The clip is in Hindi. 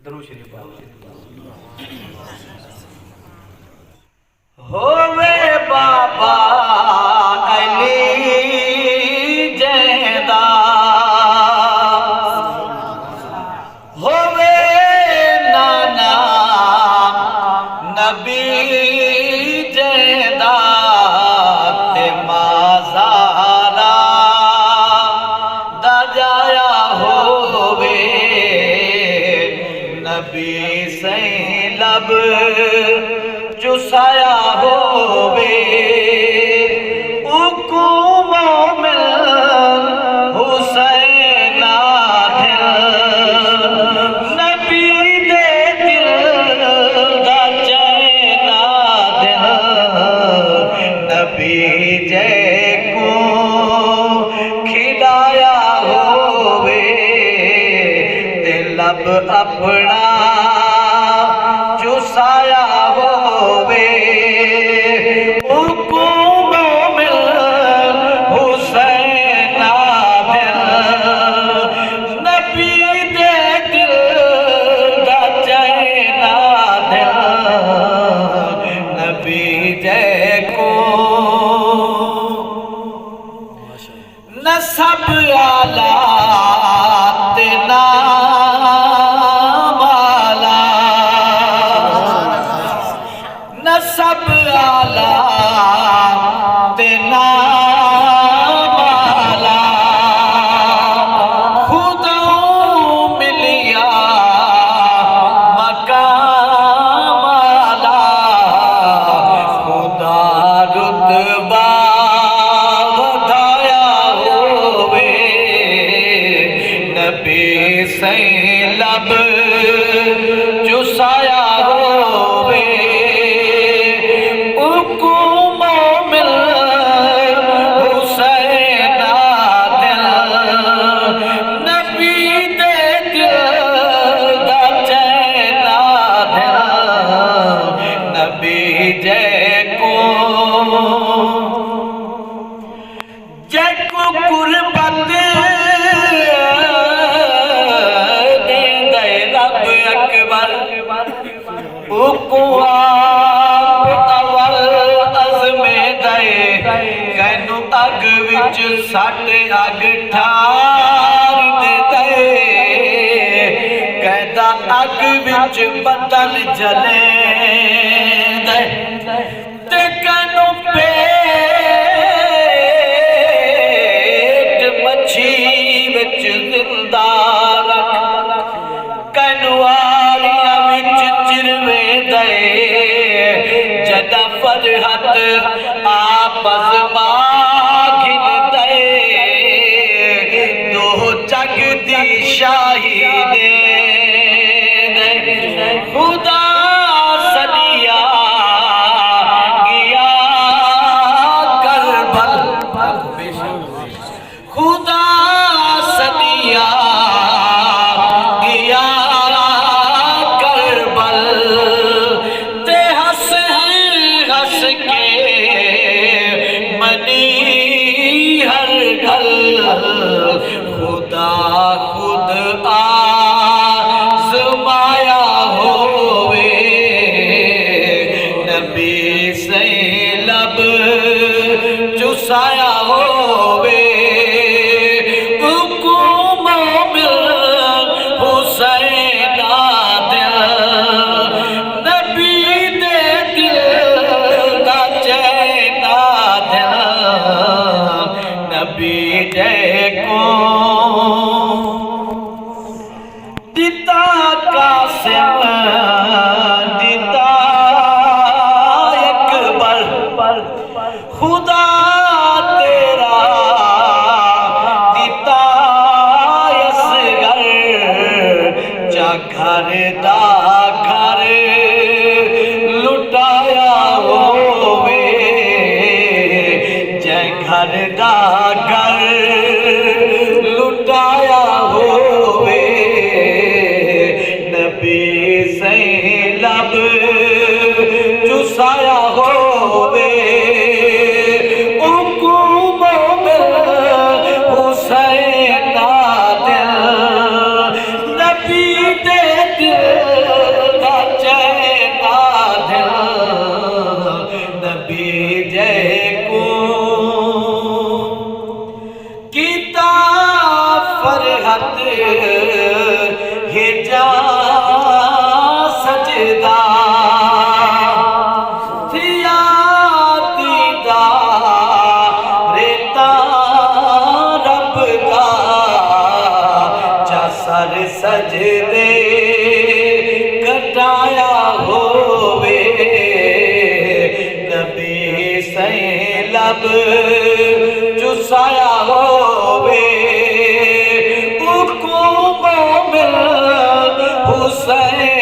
दरूद शरीफ होवे बाबा अली जैदा, होवे नाना नबी जैदा, ते माज़ारा दा जाया होवे नबी से लब चुसाया होवे मोमिन हुसैन दिल नबी दे दिल दा चैना दिल नबी जै को खिलाया होवे ते लब अपना चुसाया होवे मोमिन हुसैन दिल नबी दे दिल दा चैना दिल नबी जै को नसब आला ते ना सब आला ते नाला खुदा मिलिया मकाम आला खुदा रुतबा वधाया होवे नबी से लब चुसाया होवे मोमिन हुसैन दिल नबी दे दिल दा चैना दिल नबी जै को कुर्बत दे रब अकबर कैनू अग विच सट अग ठार दे कहता अग विच बदन जले ते कैनू पेट मच्छी विच जिंदा रख कैनू आरिया विच चिरवे दे जदा फरहत आपस माघिन दे दो जग दी शाही दे खुदा सदिया गया करबल खुदा सदिया गया करबल ते हंस हंस के मनी हर गल खुदा खुद आज़माया होवे नबी से लब चुसाया होवे मोमिन हुसैन दिल नबी दे दिल दा चैना दिल नबी जै को दिता कासिम दिता अकबर खुदा तेरा दिता असगर जा घर दा घर लुटाया होवे जै घर दा घर लुटाया होवे नबी से लब चुसाया होवे मोमिन हुसैन दिल नबी दे दिल लब चुसाया होवे उनको मोमिन हुसैन